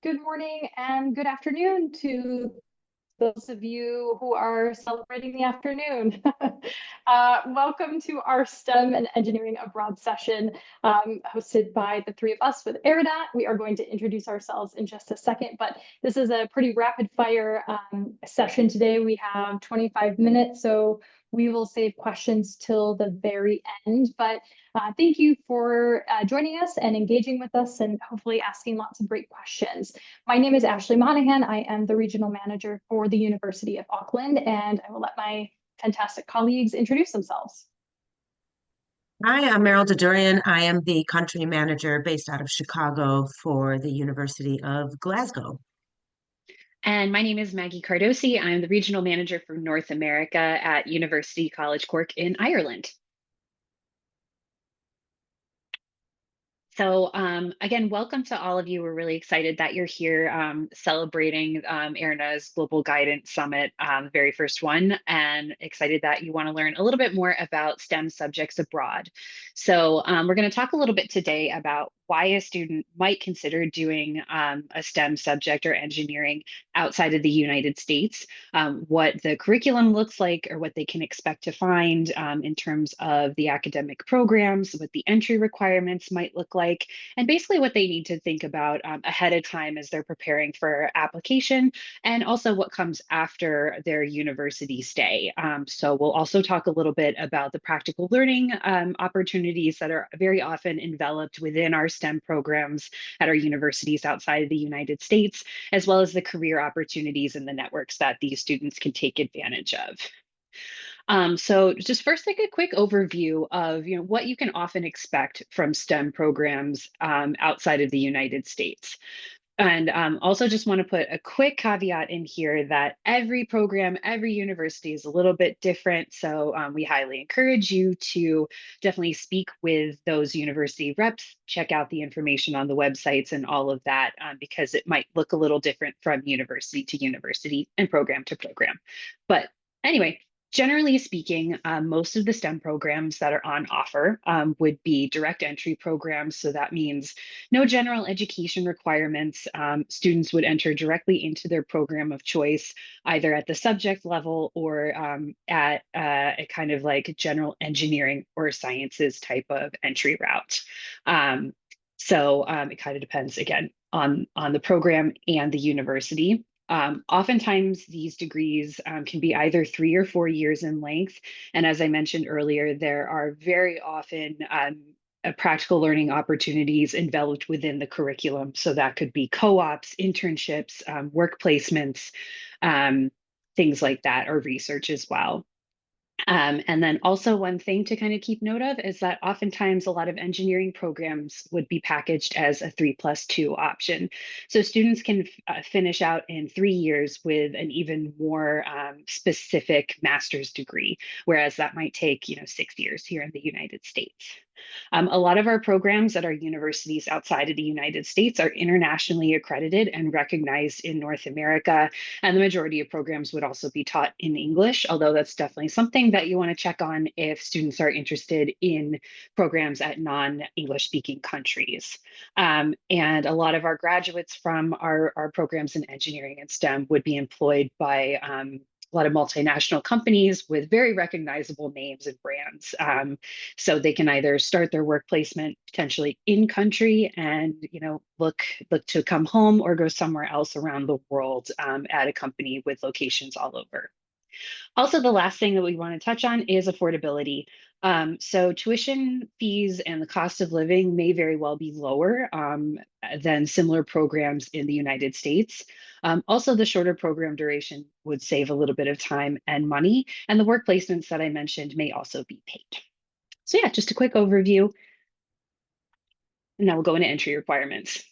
Good morning and good afternoon to those of you who are celebrating the afternoon. Welcome to our STEM and Engineering Abroad session hosted by the three of us with AIRR-NA. We are going to introduce ourselves in just a second, but this is a pretty rapid fire session today. We have 25 minutes, so we will save questions till the very end. But thank you for joining us and engaging with us and hopefully asking lots of great questions. My name is Ashley Monaghan. I am the regional manager for the University of Auckland, and I will let my fantastic colleagues introduce themselves. Hi, I'm Maral Dadourian. I am the country manager based out of Chicago for the University of Glasgow. And my name is Maggie Cardosi. I'm the regional manager for North America at University College Cork in Ireland. So again, welcome to all of you. We're really excited that you're here celebrating AIRR-NA's Global Guidance Summit, the very first one, and excited that you want to learn a little bit more about STEM subjects abroad. So we're going to talk a little bit today about why a student might consider doing a STEM subject or engineering outside of the United States, what the curriculum looks like or what they can expect to find in terms of the academic programs, what the entry requirements might look like, and basically what they need to think about ahead of time as they're preparing for application, and also what comes after their university stay. So we'll also talk a little bit about the practical learning opportunities that are very often enveloped within our STEM programs at our universities outside of the United States, as well as the career opportunities and the networks that these students can take advantage of. So just first, like a quick overview of what you can often expect from STEM programs outside of the United States. And also just want to put a quick caveat in here that every program, every university is a little bit different. So we highly encourage you to definitely speak with those university reps, check out the information on the websites and all of that, because it might look a little different from university to university and program to program. But anyway, generally speaking, most of the STEM programs that are on offer would be direct entry programs. So that means no general education requirements. Students would enter directly into their program of choice, either at the subject level or at a kind of like general engineering or sciences type of entry route. So it kind of depends, again, on the program and the university. Oftentimes, these degrees can be either 3 or 4 years in length. And as I mentioned earlier, there are very often practical learning opportunities enveloped within the curriculum. So that could be co-ops, internships, work placements, things like that, or research as well. And then also one thing to kind of keep note of is that oftentimes a lot of engineering programs would be packaged as a 3+2 option. So students can finish out in 3 years with an even more specific master's degree, whereas that might take 6 years here in the United States. A lot of our programs at our universities outside of the United States are internationally accredited and recognized in North America. And the majority of programs would also be taught in English, although that's definitely something that you want to check on if students are interested in programs at non-English speaking countries. And a lot of our graduates from our programs in engineering and STEM would be employed by a lot of multinational companies with very recognizable names and brands. So they can either start their work placement potentially in country and look to come home, or go somewhere else around the world at a company with locations all over. Also, the last thing that we want to touch on is affordability. So tuition fees and the cost of living may very well be lower than similar programs in the United States. Also, the shorter program duration would save a little bit of time and money, and the work placements that I mentioned may also be paid. So yeah, just a quick overview. And now we'll go into entry requirements.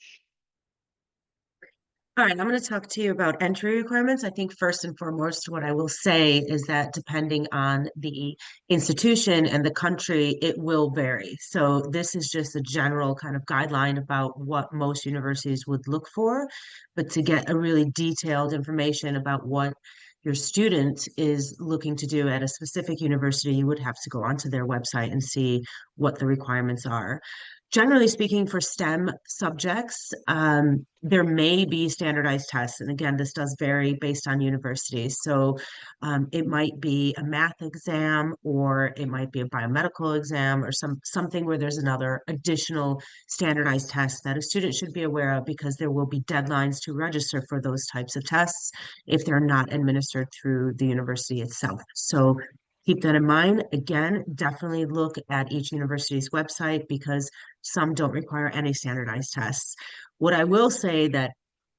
All right, I'm going to talk to you about entry requirements. I think first and foremost, what I will say is that depending on the institution and the country, it will vary. So this is just a general kind of guideline about what most universities would look for, but to get a really detailed information about what your student is looking to do at a specific university, you would have to go onto their website and see what the requirements are. Generally speaking, for STEM subjects, there may be standardized tests. And again, this does vary based on universities. So it might be a math exam, or it might be a biomedical exam, or something where there's another additional standardized test that a student should be aware of, because there will be deadlines to register for those types of tests if they're not administered through the university itself. So keep that in mind. Again, definitely look at each university's website, because some don't require any standardized tests. What I will say that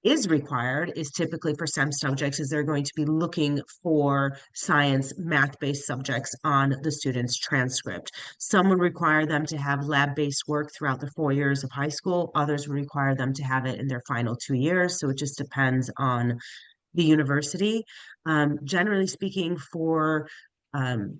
is required is typically for STEM subjects is they're going to be looking for science, math-based subjects on the student's transcript. Some would require them to have lab-based work throughout the 4 years of high school. Others would require them to have it in their final 2 years. So it just depends on the university. Generally speaking, for um,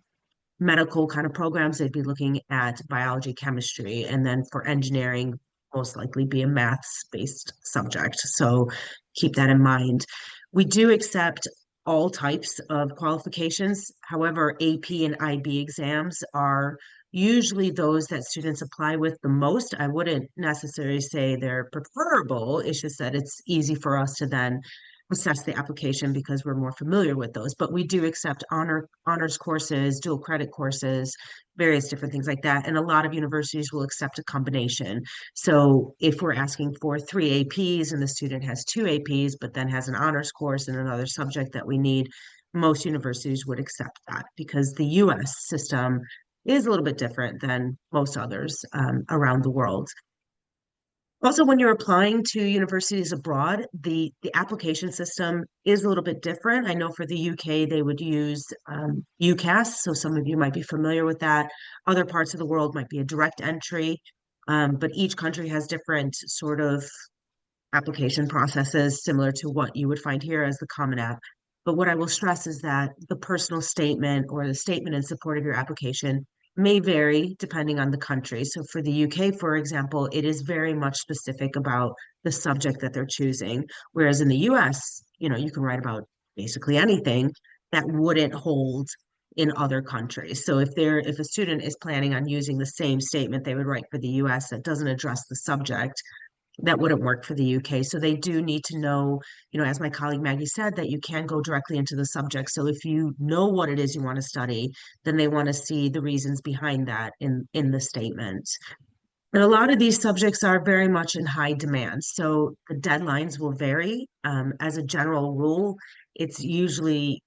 medical kind of programs, they'd be looking at biology, chemistry, and then for engineering, most likely be a maths-based subject. So keep that in mind. We do accept all types of qualifications. However, AP and IB exams are usually those that students apply with the most. I wouldn't necessarily say they're preferable. It's just that it's easy for us to then assess the application because we're more familiar with those. But we do accept honors courses, dual credit courses, various different things like that. And a lot of universities will accept a combination. So if we're asking for 3 APs and the student has 2 APs, but then has an honors course and another subject that we need, most universities would accept that, because the US system is a little bit different than most others around the world. Also, when you're applying to universities abroad, the application system is a little bit different. I know for the UK, they would use UCAS, so some of you might be familiar with that. Other parts of the world might be a direct entry, but each country has different sort of application processes similar to what you would find here as the Common App. But what I will stress is that the personal statement or the statement in support of your application may vary depending on the country. So for the UK, for example, it is very much specific about the subject that they're choosing. Whereas in the US, you can write about basically anything that wouldn't hold in other countries. So if a student is planning on using the same statement they would write for the US that doesn't address the subject, that wouldn't work for the UK. So they do need to know, as my colleague Maggie said, that you can go directly into the subject. So if you know what it is you want to study, then they want to see the reasons behind that in the statement. And a lot of these subjects are very much in high demand. So the deadlines will vary. As a general rule, it's usually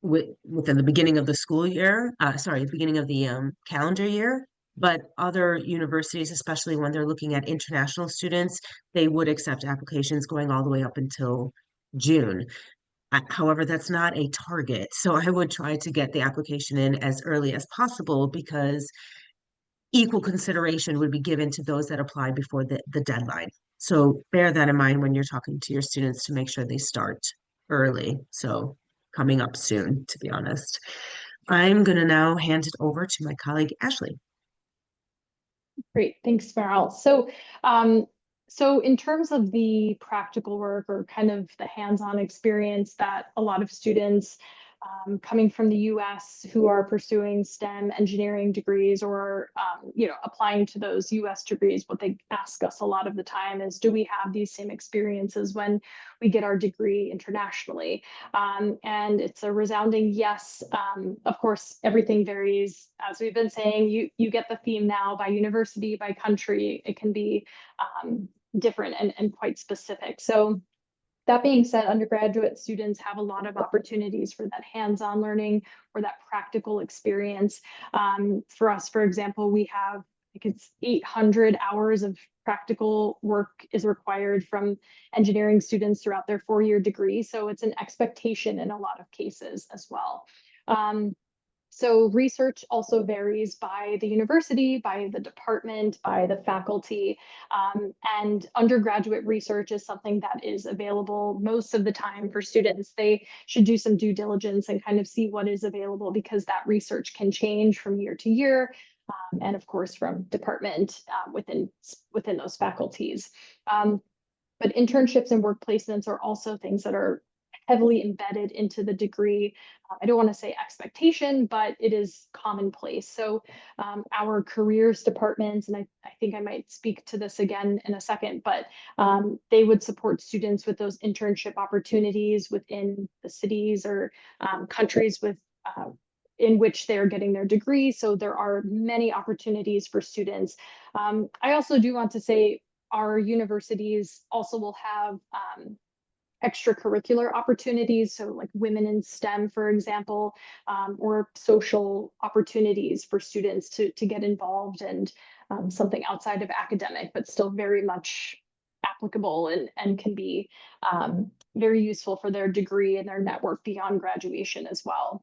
within the beginning of the school year, the beginning of the calendar year. But other universities, especially when they're looking at international students, they would accept applications going all the way up until June. However, that's not a target. So I would try to get the application in as early as possible, because equal consideration would be given to those that apply before the deadline. So bear that in mind when you're talking to your students to make sure they start early. So coming up soon, to be honest. I'm going to now hand it over to my colleague, Ashley. Great, thanks, Maral. So in terms of the practical work or kind of the hands-on experience that a lot of students coming from the US who are pursuing STEM engineering degrees or applying to those US degrees, what they ask us a lot of the time is, do we have these same experiences when we get our degree internationally? And it's a resounding yes. Of course, everything varies. As we've been saying, you get the theme now by university, by country. It can be different and quite specific. So that being said, undergraduate students have a lot of opportunities for that hands-on learning or that practical experience. For us, for example, we have, I think it's 800 hours of practical work is required from engineering students throughout their 4-year degree. So it's an expectation in a lot of cases as well. So research also varies by the university, by the department, by the faculty, and undergraduate research is something that is available most of the time for students. They should do some due diligence and kind of see what is available, because that research can change from year to year, and of course from department within those faculties. But internships and work placements are also things that are heavily embedded into the degree. I don't want to say expectation, but it is commonplace. So our careers departments, and I think I might speak to this again in a second, but they would support students with those internship opportunities within the cities or countries with in which they're getting their degree. So there are many opportunities for students. I also do want to say our universities also will have extracurricular opportunities, so like women in STEM, for example, or social opportunities for students to get involved, and something outside of academic, but still very much applicable and can be very useful for their degree and their network beyond graduation as well.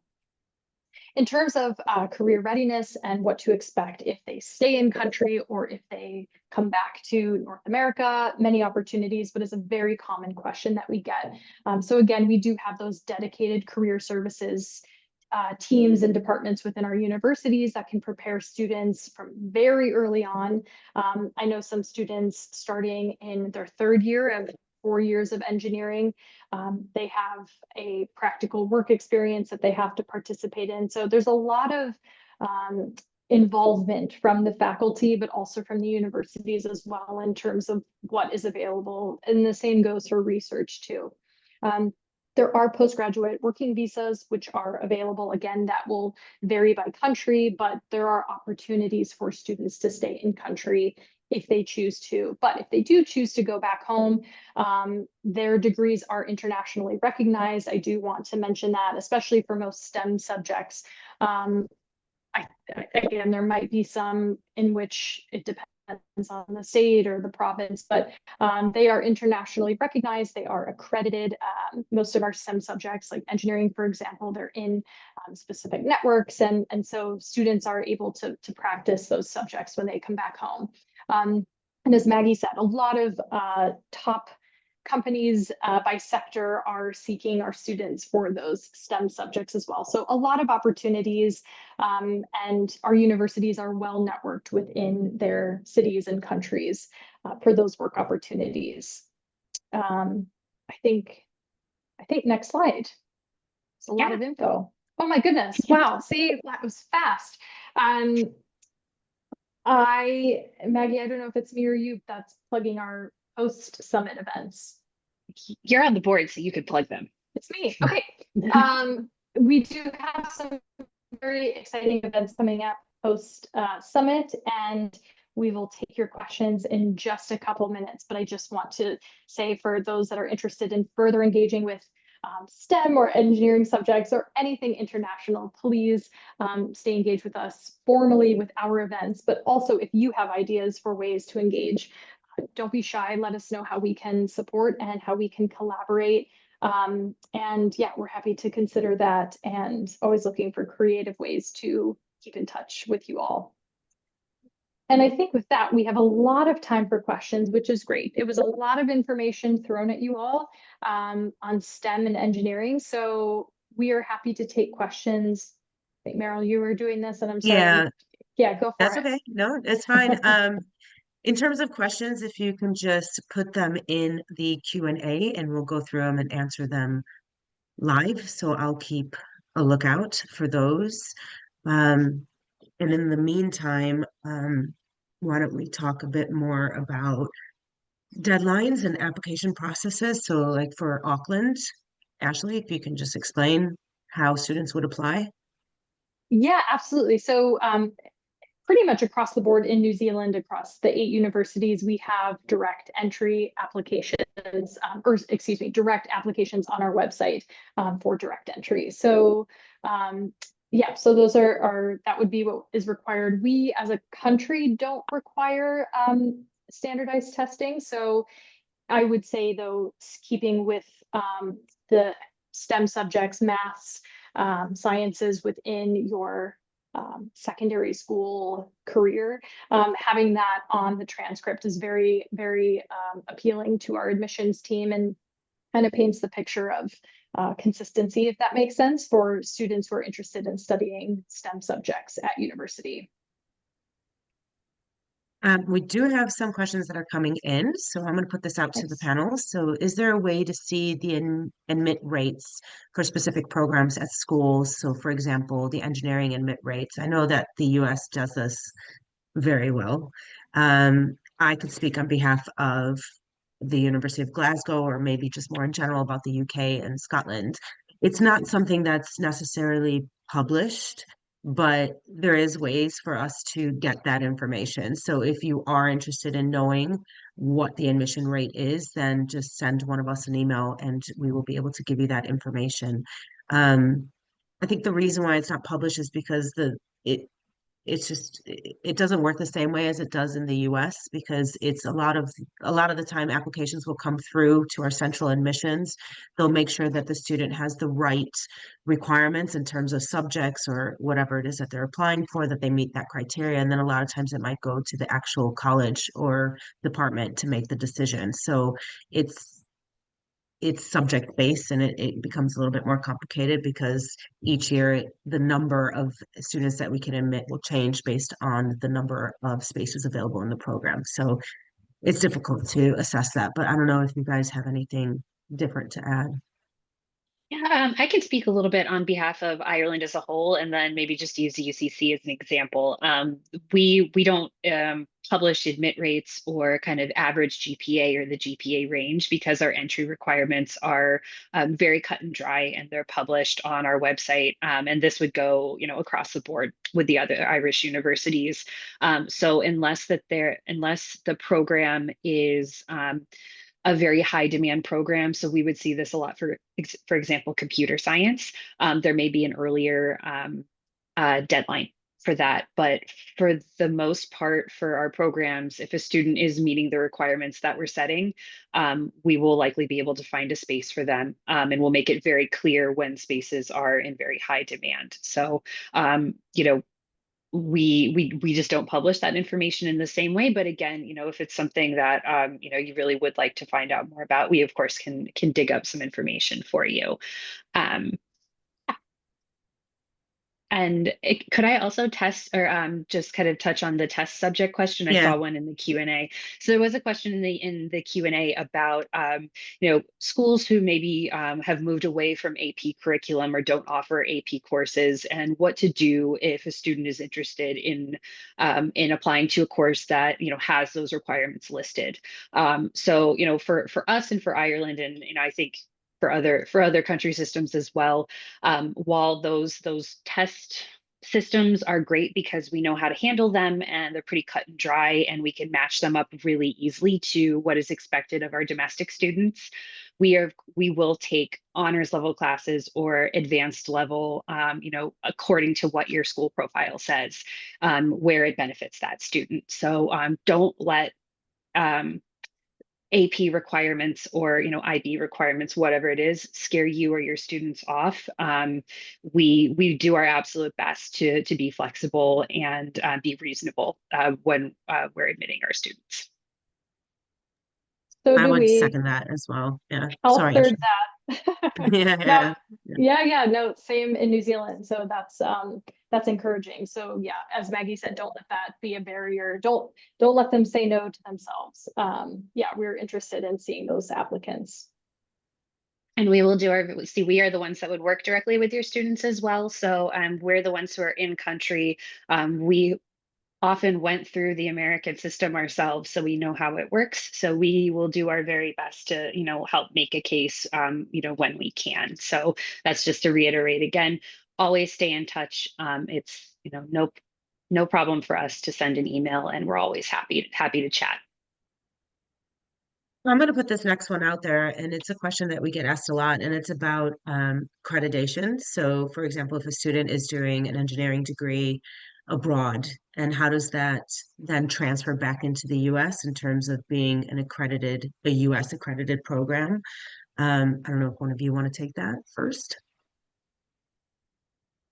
In terms of career readiness and what to expect if they stay in country or if they come back to North America, many opportunities, but it's a very common question that we get. So again, we do have those dedicated career services teams and departments within our universities that can prepare students from very early on. I know some students starting in their third year of 4 years of engineering, they have a practical work experience that they have to participate in. So there's a lot of involvement from the faculty, but also from the universities as well in terms of what is available. And the same goes for research too. There are postgraduate working visas, which are available. Again, that will vary by country, but there are opportunities for students to stay in country if they choose to. But if they do choose to go back home, their degrees are internationally recognized. I do want to mention that, especially for most STEM subjects. Again, there might be some in which it depends on the state or the province, but they are internationally recognized. They are accredited. Most of our STEM subjects, like engineering, for example, they're in specific networks. And so students are able to practice those subjects when they come back home. And as Maggie said, a lot of top companies by sector are seeking our students for those STEM subjects as well. So a lot of opportunities, and our universities are well networked within their cities and countries for those work opportunities. I think next slide. It's a lot of info. Oh my goodness. Wow. See, that was fast. Maggie, I don't know if it's me or you that's plugging our post-summit events. You're on the board, so you could plug them. It's me. Okay. We do have some very exciting events coming up post-summit, and we will take your questions in just a couple minutes. But I just want to say, for those that are interested in further engaging with STEM or engineering subjects or anything international, please stay engaged with us formally with our events, but also if you have ideas for ways to engage, don't be shy. Let us know how we can support and how we can collaborate. And yeah, we're happy to consider that, and always looking for creative ways to keep in touch with you all. And I think with that, we have a lot of time for questions, which is great. It was a lot of information thrown at you all on STEM and engineering. So we are happy to take questions. I think, Maral, you were doing this, and I'm sorry. Yeah, go for it. That's okay. No, it's fine. In terms of questions, if you can just put them in the Q&A and we'll go through them and answer them live. So I'll keep a lookout for those. And in the meantime, why don't we talk a bit more about deadlines and application processes? So like for Auckland, Ashley, if you can just explain how students would apply. Yeah, absolutely. So pretty much across the board in New Zealand, across the 8 universities, we have direct entry applications, direct applications on our website for direct entry. So yeah, so those that would be what is required. We as a country don't require standardized testing. So I would say, though, keeping with the STEM subjects, maths, sciences within your secondary school career, having that on the transcript is very, very appealing to our admissions team, and kind of paints the picture of consistency, if that makes sense, for students who are interested in studying STEM subjects at university. We do have some questions that are coming in, so I'm going to put this out to the Thanks. panel. So, is there a way to see the admit rates for specific programs at schools? So, for example, the engineering admit rates. I know that the US does this very well. I could speak on behalf of the University of Glasgow, or maybe just more in general about the UK and Scotland. It's not something that's necessarily published, but there is ways for us to get that information. So if you are interested in knowing what the admission rate is, then just send one of us an email and we will be able to give you that information. Um, I think the reason why it's not published is because it it's just it doesn't work the same way as it does in the US, because it's a lot of the time applications will come through to our central admissions. They'll make sure that the student has the right requirements in terms of subjects or whatever it is that they're applying for, that they meet that criteria. And then a lot of times it might go to the actual college or department to make the decision. So it's it's subject based, and it becomes a little bit more complicated because each year the number of students that we can admit will change based on the number of spaces available in the program. So it's difficult to assess that, but I don't know if you guys have anything different to add. Yeah, I can speak a little bit on behalf of Ireland as a whole, and then maybe just use UCC as an example. We don't publish admit rates or kind of average GPA or the GPA range, because our entry requirements are very cut and dry, and they're published on our website. And this would go, across the board with the other Irish universities. So unless the program is a very high demand program. So we would see this a lot for example, computer science. There may be an earlier deadline for that. But for the most part, for our programs, if a student is meeting the requirements that we're setting, we will likely be able to find a space for them. And we'll make it very clear when spaces are in very high demand. So, we just don't publish that information in the same way. But again, if it's something that you really would like to find out more about, we of course can dig up some information for you. um, and could I also test or just kind of touch on the test subject question? I Yeah. saw one in the Q&A. So there was a question in the Q&A about schools who maybe have moved away from AP curriculum or don't offer AP courses, and what to do if a student is interested in applying to a course that has those requirements listed. So for us and for Ireland, and I think for other country systems as well, while those test systems are great because we know how to handle them and they're pretty cut and dry, and we can match them up really easily to what is expected of our domestic students, we will take honors level classes or advanced level, according to what your school profile says, where it benefits that student. So don't let AP requirements or IB requirements, whatever it is, scare you or your students off. We do our absolute best to be flexible and be reasonable when we're admitting our students. So I do would we. second that as well. Yeah. I'll Sorry, third Ashley. that. Yeah, No, yeah, yeah. yeah, no, same in New Zealand. So that's encouraging. So yeah, as Maggie said, don't let that be a barrier. Don't let them say no to themselves. Yeah, we're interested in seeing those applicants. And we will we are the ones that would work directly with your students as well. So we're the ones who are in country. We often went through the American system ourselves, so we know how it works. So we will do our very best to, help make a case, when we can. So that's just to reiterate again, always stay in touch. It's, no problem for us to send an email, and we're always happy to chat. I'm going to put this next one out there, and it's a question that we get asked a lot, and it's about accreditation. So, for example, if a student is doing an engineering degree abroad, and how does that then transfer back into the US in terms of being a US accredited program? I don't know if one of you want to take that first.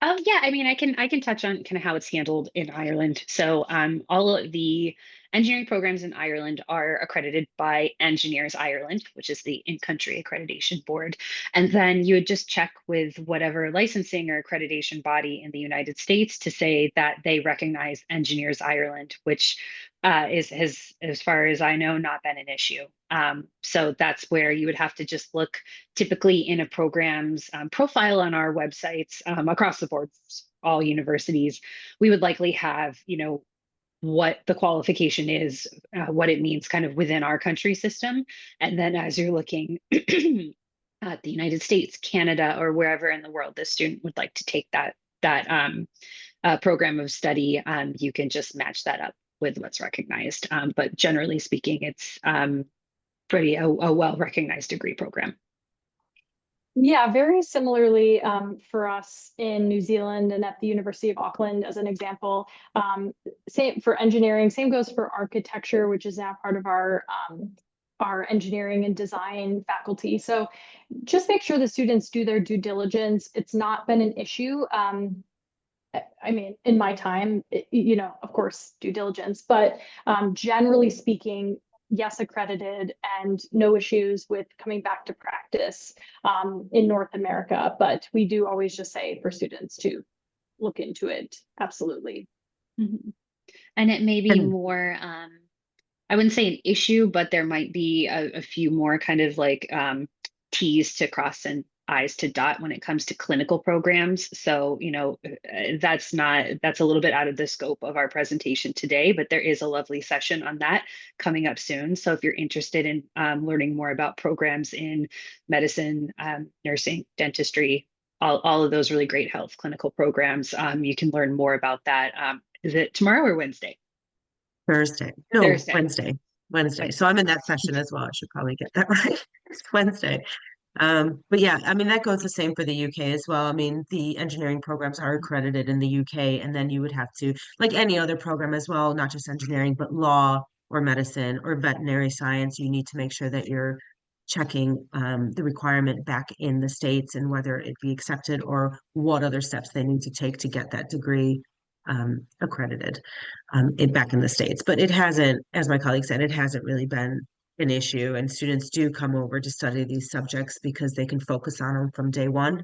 Oh yeah, I mean, I can touch on kind of how it's handled in Ireland. So all of the engineering programs in Ireland are accredited by Engineers Ireland, which is the in-country accreditation board. And then you would just check with whatever licensing or accreditation body in the United States to say that they recognize Engineers Ireland, which has, as far as I know, not been an issue. So that's where you would have to just look typically in a program's profile on our websites across the board, all universities. We would likely have, what the qualification is, what it means kind of within our country system. And then as you're looking at the United States, Canada, or wherever in the world the student would like to take that program of study, you can just match that up with what's recognized. But generally speaking, it's pretty a well-recognized degree program. Yeah, very similarly for us in New Zealand and at the University of Auckland, as an example. Same for engineering, same goes for architecture, which is now part of our engineering and design faculty. So just make sure the students do their due diligence. It's not been an issue. I mean, in my time, of course, due diligence, but generally speaking, yes, accredited and no issues with coming back to practice in North America. But we do always just say for students to look into it. Absolutely. Mm-hmm. And it may be more, I wouldn't say an issue, but there might be a few more kind of like T's to cross and I's to dot when it comes to clinical programs. So, that's a little bit out of the scope of our presentation today, but there is a lovely session on that coming up soon. So if you're interested in learning more about programs in medicine, nursing, dentistry, all of those really great health clinical programs, you can learn more about that. Is it tomorrow or Wednesday? Thursday. No, Thursday. Wednesday. So I'm in that session as well. I should probably get that right. It's Wednesday. But yeah, I mean, that goes the same for the UK as well. I mean, the engineering programs are accredited in the UK, and then you would have to, like any other program as well, not just engineering, but law or medicine or veterinary science, you need to make sure that you're checking the requirement back in the States and whether it be accepted or what other steps they need to take to get that degree accredited back in the States. But it hasn't, as my colleague said, it hasn't really been an issue, and students do come over to study these subjects because they can focus on them from day one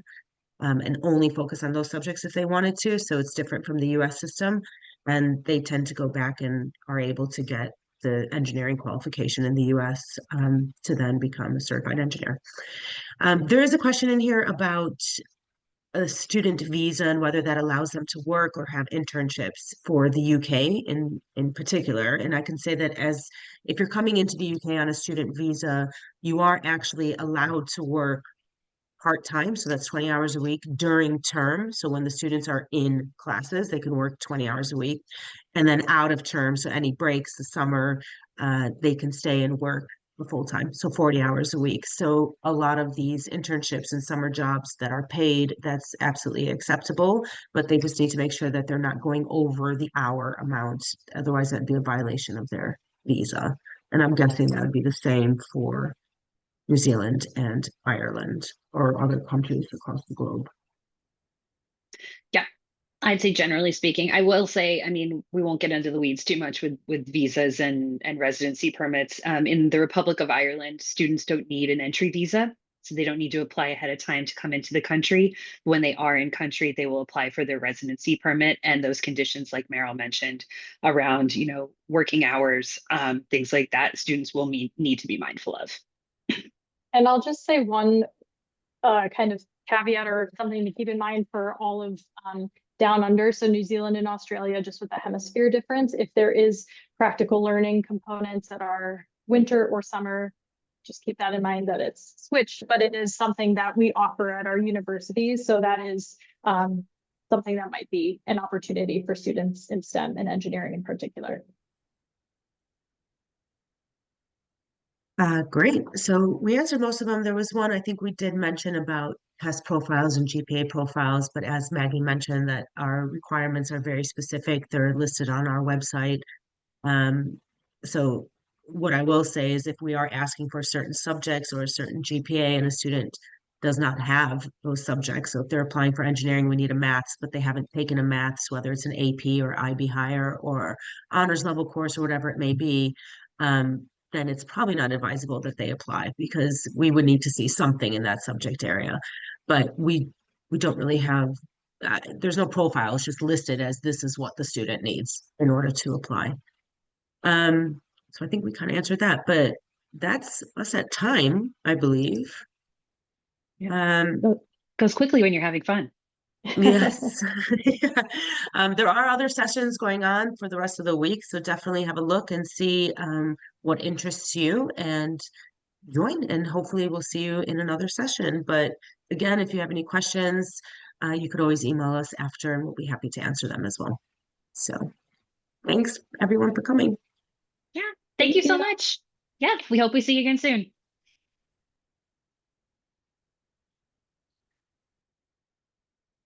and only focus on those subjects if they wanted to. So it's different from the US system, and they tend to go back and are able to get the engineering qualification in the US to then become a certified engineer. There is a question in here about a student visa and whether that allows them to work or have internships for the UK in particular. And I can say that as if you're coming into the UK on a student visa, you are actually allowed to work part-time, so that's 20 hours a week during term. So when the students are in classes, they can work 20 hours a week. And then out of term, so any breaks, the summer, they can stay and work full time, so 40 hours a week. So a lot of these internships and summer jobs that are paid, that's absolutely acceptable, but they just need to make sure that they're not going over the hour amount. Otherwise, that'd be a violation of their visa. And I'm guessing that would be the same for New Zealand and Ireland or other countries across the globe. Yeah, I'd say generally speaking, I will say, I mean, we won't get into the weeds too much with visas and residency permits. In the Republic of Ireland, students don't need an entry visa, so they don't need to apply ahead of time to come into the country. When they are in country, they will apply for their residency permit, and those conditions, like Maral mentioned, around working hours, things like that, students will need to be mindful of. And I'll just say one kind of caveat or something to keep in mind for all of down under, so New Zealand and Australia, just with the hemisphere difference, if there is practical learning components that are winter or summer, just keep that in mind that it's switched, but it is something that we offer at our universities. So that is something that might be an opportunity for students in STEM and engineering in particular. Great. So we answered most of them. There was one I think we did mention about test profiles and GPA profiles, but as Maggie mentioned, that our requirements are very specific. They're listed on our website. So what I will say is if we are asking for certain subjects or a certain GPA and a student does not have those subjects. So if they're applying for engineering, we need a maths, but they haven't taken a maths, whether it's an AP or IB higher or honors level course or whatever it may be, then it's probably not advisable that they apply because we would need to see something in that subject area. But we don't really have, there's no profile. It's just listed as this is what the student needs in order to apply. So I think we kind of answered that, but that's us at time, I believe. Goes quickly when you're having fun. Yes. There are other sessions going on for the rest of the week, so definitely have a look and see what interests you and join, and hopefully we'll see you in another session. But again, if you have any questions, you could always email us after and we'll be happy to answer them as well. So thanks everyone for coming. Yeah, thank you so much. Yeah, we hope we see you again soon.